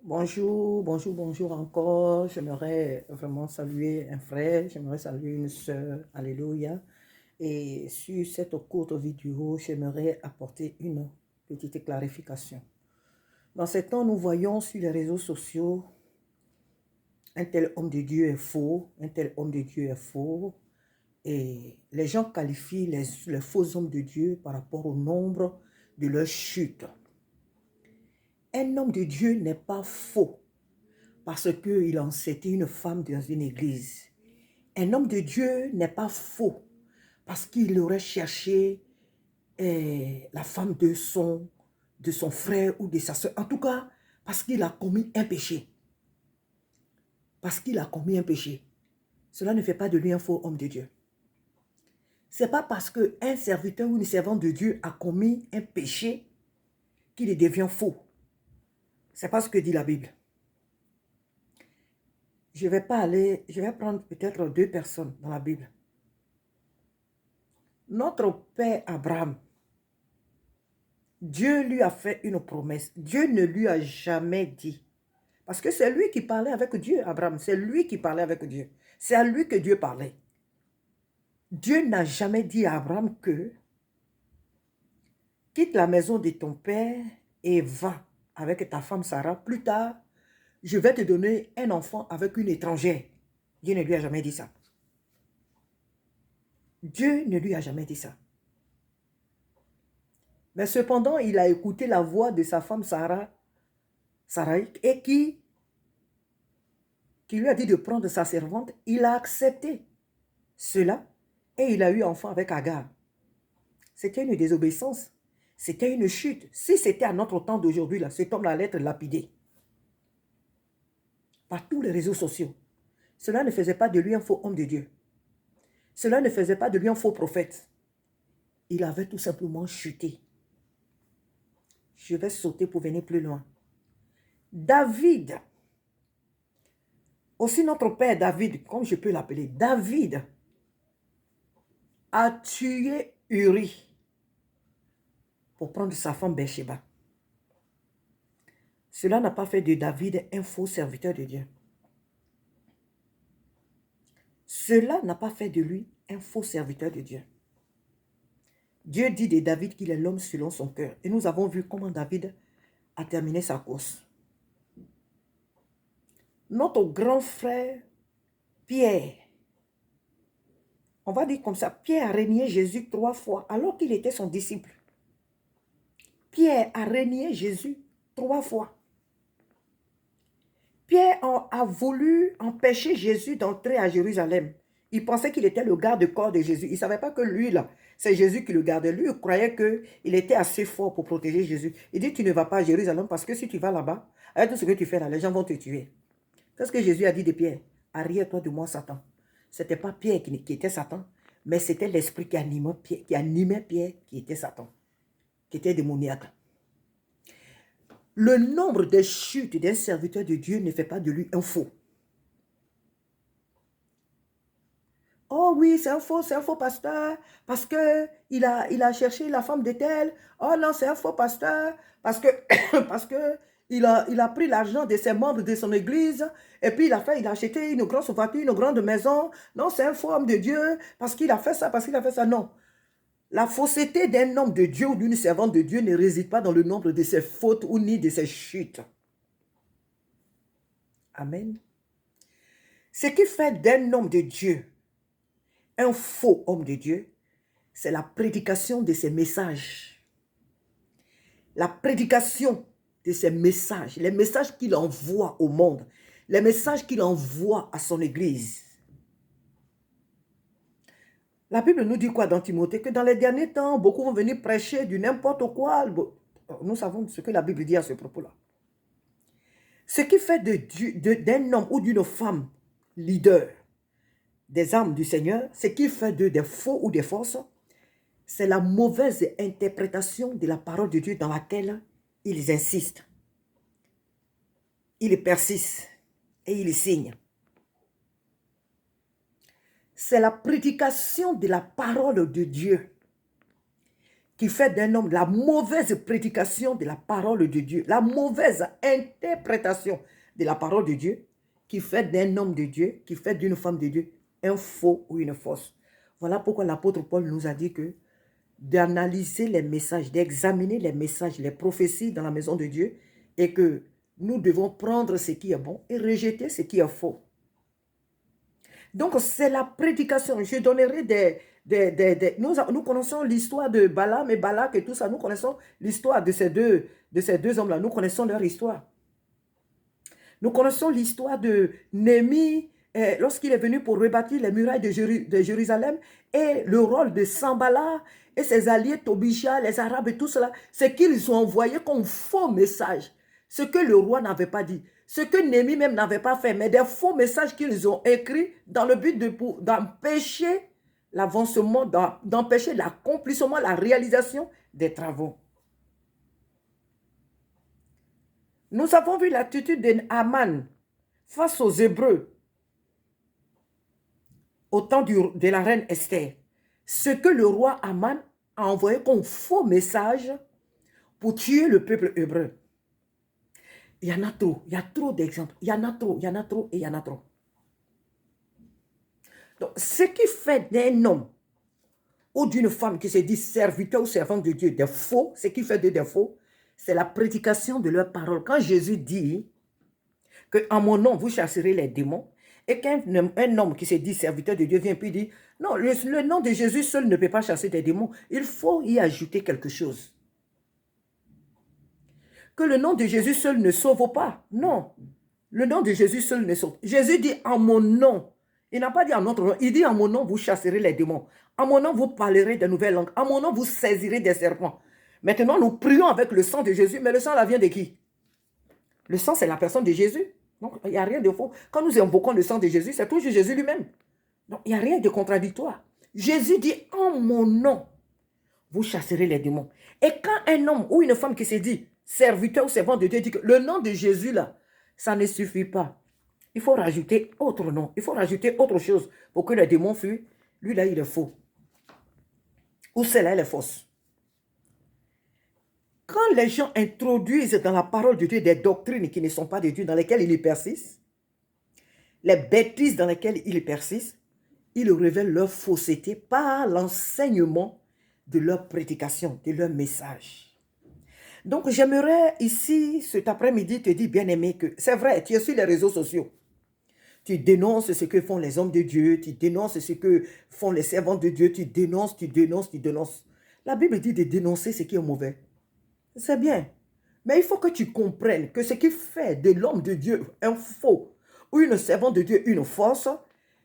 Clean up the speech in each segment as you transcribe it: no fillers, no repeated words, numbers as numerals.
Bonjour, bonjour, bonjour encore. J'aimerais vraiment saluer un frère, j'aimerais saluer une sœur. Alléluia. Et sur cette courte vidéo, j'aimerais apporter une petite clarification. Dans ces temps, nous voyons sur les réseaux sociaux, un tel homme de Dieu est faux, un tel homme de Dieu est faux. Et les gens qualifient les faux hommes de Dieu par rapport au nombre de leurs chutes. Un homme de Dieu n'est pas faux parce qu'il a enceinté une femme dans une église. Un homme de Dieu n'est pas faux parce qu'il aurait cherché la femme de son frère ou de sa soeur. En tout cas, parce qu'il a commis un péché. Parce qu'il a commis un péché. Cela ne fait pas de lui un faux homme de Dieu. Ce n'est pas parce qu'un serviteur ou une servante de Dieu a commis un péché qu'il devient faux. Ce n'est pas ce que dit la Bible. Je vais prendre peut-être deux personnes dans la Bible. Notre père Abraham, Dieu lui a fait une promesse. Dieu ne lui a jamais dit. Parce que c'est lui qui parlait avec Dieu, Abraham. C'est lui qui parlait avec Dieu. C'est à lui que Dieu parlait. Dieu n'a jamais dit à Abraham que quitte la maison de ton père et va avec ta femme Sarah. Plus tard, je vais te donner un enfant avec une étrangère. Dieu ne lui a jamais dit ça. Dieu ne lui a jamais dit ça. Mais cependant, il a écouté la voix de sa femme Sarah, et qui lui a dit de prendre sa servante. Il a accepté cela et il a eu enfant avec Agar. C'était une désobéissance. C'était une chute. Si c'était à notre temps d'aujourd'hui, cet homme allait être lapidé par tous les réseaux sociaux. Cela ne faisait pas de lui un faux homme de Dieu. Cela ne faisait pas de lui un faux prophète. Il avait tout simplement chuté. Je vais sauter pour venir plus loin. David, aussi notre père David, comme je peux l'appeler, David a tué Uri pour prendre sa femme Bathsheba. Cela n'a pas fait de David un faux serviteur de Dieu. Cela n'a pas fait de lui un faux serviteur de Dieu. Dieu dit de David qu'il est l'homme selon son cœur. Et nous avons vu comment David a terminé sa course. Notre grand frère Pierre, on va dire comme ça, Pierre a renié Jésus 3 fois alors qu'il était son disciple. Pierre a renié Jésus 3 fois. Pierre a voulu empêcher Jésus d'entrer à Jérusalem. Il pensait qu'il était le garde-corps de Jésus. Il ne savait pas que lui, là, c'est Jésus qui le gardait. Lui, il croyait qu'il était assez fort pour protéger Jésus. Il dit, tu ne vas pas à Jérusalem parce que si tu vas là-bas, avec tout ce que tu fais là, les gens vont te tuer. Qu'est-ce que Jésus a dit de Pierre? Arrière-toi de moi, Satan. Ce n'était pas Pierre qui était Satan, mais c'était l'esprit qui animait Pierre qui était Satan, qui était démoniaque. Le nombre de chutes d'un serviteur de Dieu ne fait pas de lui un faux. Oh oui, c'est un faux pasteur, parce qu'il a cherché la femme de tel. Oh non, c'est un faux pasteur, parce que, parce que il a pris l'argent de ses membres de son église, et puis il a acheté une grosse voiture, une grande maison. Non, c'est un faux homme de Dieu, parce qu'il a fait ça, parce qu'il a fait ça. Non. La fausseté d'un homme de Dieu ou d'une servante de Dieu ne réside pas dans le nombre de ses fautes ou ni de ses chutes. Amen. Ce qui fait d'un homme de Dieu un faux homme de Dieu, c'est la prédication de ses messages. La prédication de ses messages, les messages qu'il envoie au monde, les messages qu'il envoie à son église. La Bible nous dit quoi dans Timothée? Que dans les derniers temps, beaucoup vont venir prêcher du n'importe quoi. Nous savons ce que la Bible dit à ce propos-là. Ce qui fait d'un homme ou d'une femme leader des âmes du Seigneur, ce qui fait d'eux des faux ou des fausses, c'est la mauvaise interprétation de la parole de Dieu dans laquelle ils insistent. Ils persistent et ils signent. C'est la prédication de la parole de Dieu qui fait d'un homme la mauvaise prédication de la parole de Dieu, la mauvaise interprétation de la parole de Dieu, qui fait d'un homme de Dieu, qui fait d'une femme de Dieu, un faux ou une fausse. Voilà pourquoi l'apôtre Paul nous a dit que d'analyser les messages, d'examiner les messages, les prophéties dans la maison de Dieu, et que nous devons prendre ce qui est bon et rejeter ce qui est faux. Donc, c'est la prédication. Je donnerai nous connaissons l'histoire de Balaam et Balak et tout ça. Nous connaissons l'histoire de ces deux hommes-là. Nous connaissons leur histoire. Nous connaissons l'histoire de Néhémie lorsqu'il est venu pour rebâtir les murailles de Jérusalem, et le rôle de Sanballat et ses alliés Tobija, les Arabes et tout cela, c'est qu'ils ont envoyé comme faux message ce que le roi n'avait pas dit, ce que Néhémie même n'avait pas fait, mais des faux messages qu'ils ont écrits dans le but d'empêcher l'avancement, d'empêcher l'accomplissement, la réalisation des travaux. Nous avons vu l'attitude d'Aman face aux Hébreux au temps de la reine Esther. Ce que le roi Aman a envoyé comme faux message pour tuer le peuple hébreu. Il y en a trop, il y a trop d'exemples. Il y en a trop, il y en a trop et il y en a trop. Donc, ce qui fait d'un homme ou d'une femme qui se dit serviteur ou servante de Dieu des faux, ce qui fait des faux, c'est la prédication de leur parole. Quand Jésus dit qu'en mon nom, vous chasserez les démons, et qu'un homme qui se dit serviteur de Dieu vient puis dit, non, le nom de Jésus seul ne peut pas chasser des démons. Il faut y ajouter quelque chose. Que le nom de Jésus seul ne sauve pas. Non, le nom de Jésus seul ne sauve. Jésus dit en mon nom. Il n'a pas dit en notre nom. Il dit en mon nom, vous chasserez les démons. En mon nom, vous parlerez de nouvelles langues. En mon nom, vous saisirez des serpents. Maintenant, nous prions avec le sang de Jésus. Mais le sang, là, vient de qui? Le sang, c'est la personne de Jésus. Donc, il n'y a rien de faux. Quand nous invoquons le sang de Jésus, c'est toujours Jésus lui-même. Donc, il n'y a rien de contradictoire. Jésus dit en mon nom, vous chasserez les démons. Et quand un homme ou une femme qui se dit serviteur ou servant de Dieu dit que le nom de Jésus, là, ça ne suffit pas. Il faut rajouter autre nom. Il faut rajouter autre chose pour que les démons fuient. Lui, là, il est faux. Ou celle-là, elle est fausse. Quand les gens introduisent dans la parole de Dieu des doctrines qui ne sont pas de Dieu, dans lesquelles ils persistent, les bêtises dans lesquelles ils persistent, ils révèlent leur fausseté par l'enseignement de leur prédication, de leur message. Donc, j'aimerais ici, cet après-midi, te dire, bien-aimé, que c'est vrai, tu es sur les réseaux sociaux. Tu dénonces ce que font les hommes de Dieu, tu dénonces ce que font les servants de Dieu, tu dénonces, tu dénonces, tu dénonces. La Bible dit de dénoncer ce qui est mauvais. C'est bien. Mais il faut que tu comprennes que ce qui fait de l'homme de Dieu un faux ou une servante de Dieu une fausse,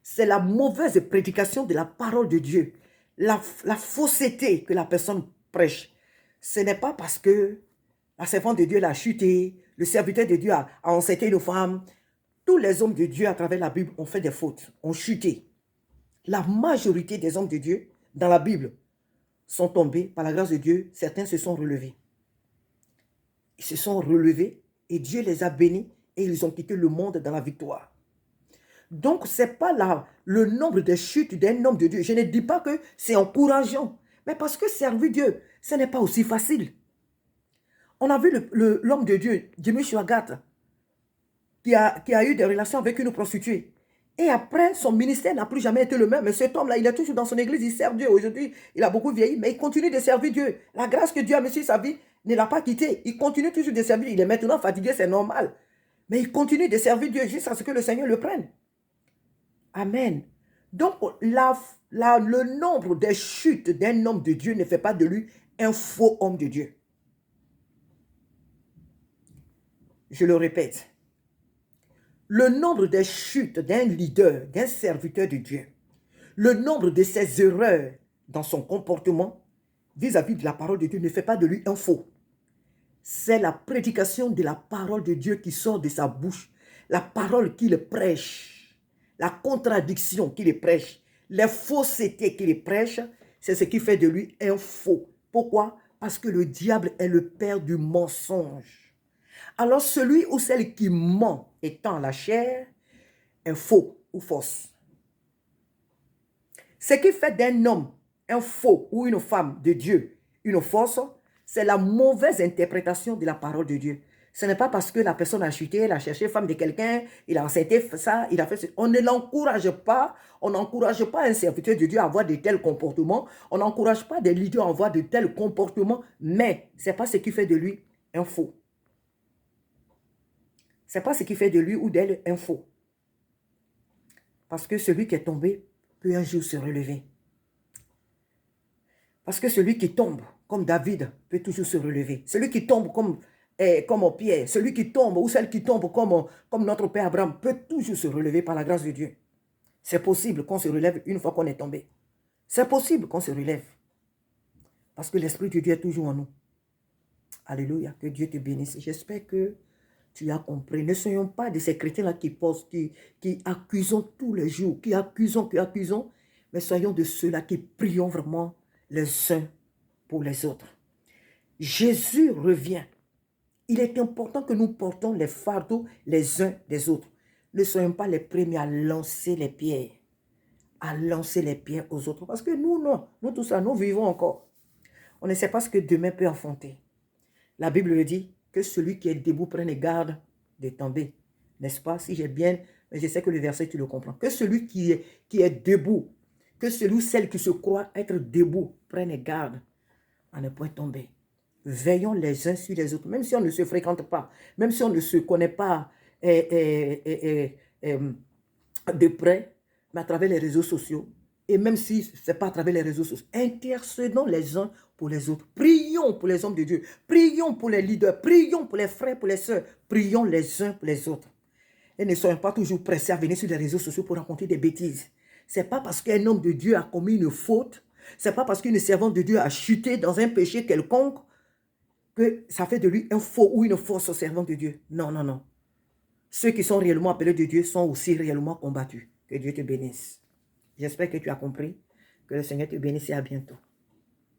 c'est la mauvaise prédication de la parole de Dieu. La fausseté que la personne prêche. Ce n'est pas parce que la servante de Dieu l'a chuté, le serviteur de Dieu a enceinte une femme. Tous les hommes de Dieu à travers la Bible ont fait des fautes, ont chuté. La majorité des hommes de Dieu dans la Bible sont tombés par la grâce de Dieu. Certains se sont relevés. Ils se sont relevés et Dieu les a bénis et ils ont quitté le monde dans la victoire. Donc, ce n'est pas le nombre de chutes d'un homme de Dieu. Je ne dis pas que c'est encourageant, mais parce que servir Dieu, ce n'est pas aussi facile. On a vu l'homme de Dieu, Jimmy Swaggart, qui a eu des relations avec une prostituée. Et après, son ministère n'a plus jamais été le même. Mais cet homme-là, il est toujours dans son église, il sert Dieu. Aujourd'hui, il a beaucoup vieilli, mais il continue de servir Dieu. La grâce que Dieu a mise sur sa vie ne l'a pas quitté. Il continue toujours de servir. Il est maintenant fatigué, c'est normal. Mais il continue de servir Dieu jusqu'à ce que le Seigneur le prenne. Amen. Donc, le nombre des chutes d'un homme de Dieu ne fait pas de lui un faux homme de Dieu. Je le répète. Le nombre des chutes d'un leader, d'un serviteur de Dieu, le nombre de ses erreurs dans son comportement vis-à-vis de la parole de Dieu ne fait pas de lui un faux. C'est la prédication de la parole de Dieu qui sort de sa bouche, la parole qu'il prêche, la contradiction qu'il prêche, les faussetés qu'il prêche, c'est ce qui fait de lui un faux. Pourquoi? Parce que le diable est le père du mensonge. Alors celui ou celle qui ment étant la chair est faux ou fausse. Ce qui fait d'un homme un faux ou une femme de Dieu une force, c'est la mauvaise interprétation de la parole de Dieu. Ce n'est pas parce que la personne a chuté, elle a cherché femme de quelqu'un, il a accepté ça, il a fait ça. On ne l'encourage pas, on n'encourage pas un serviteur de Dieu à avoir de tels comportements, on n'encourage pas des leaders à avoir de tels comportements, mais ce n'est pas ce qui fait de lui un faux. Ce n'est pas ce qui fait de lui ou d'elle un faux. Parce que celui qui est tombé peut un jour se relever. Parce que celui qui tombe, comme David, peut toujours se relever. Celui qui tombe comme Pierre, celui qui tombe ou celle qui tombe comme notre Père Abraham, peut toujours se relever par la grâce de Dieu. C'est possible qu'on se relève une fois qu'on est tombé. C'est possible qu'on se relève. Parce que l'Esprit de Dieu est toujours en nous. Alléluia, que Dieu te bénisse. J'espère que tu as compris. Ne soyons pas de ces chrétiens-là qui posent, qui accusons tous les jours, qui accusons, mais soyons de ceux-là qui prions vraiment les uns pour les autres. Jésus revient. Il est important que nous portons les fardeaux les uns des autres. Ne soyons pas les premiers à lancer les pierres. À lancer les pierres aux autres. Parce que nous, non. Nous, tout ça, nous vivons encore. On ne sait pas ce que demain peut affronter. La Bible dit que celui qui est debout prenne garde de tomber. N'est-ce pas? Si j'ai bien... Mais je sais que le verset, tu le comprends. Que celui qui est debout, que celui ou celle qui se croit être debout, prenne garde à ne point tomber. Veillons les uns sur les autres, même si on ne se fréquente pas, même si on ne se connaît pas de près, mais à travers les réseaux sociaux, et même si ce n'est pas à travers les réseaux sociaux, intercédons les uns pour les autres. Prions pour les hommes de Dieu, prions pour les leaders, prions pour les frères, pour les sœurs, prions les uns pour les autres. Et ne soyons pas toujours pressés à venir sur les réseaux sociaux pour raconter des bêtises. Ce n'est pas parce qu'un homme de Dieu a commis une faute, ce n'est pas parce qu'une servante de Dieu a chuté dans un péché quelconque que ça fait de lui un faux ou une fausse servante de Dieu. Non, non, non. Ceux qui sont réellement appelés de Dieu sont aussi réellement combattus. Que Dieu te bénisse. J'espère que tu as compris. Que le Seigneur te bénisse et à bientôt.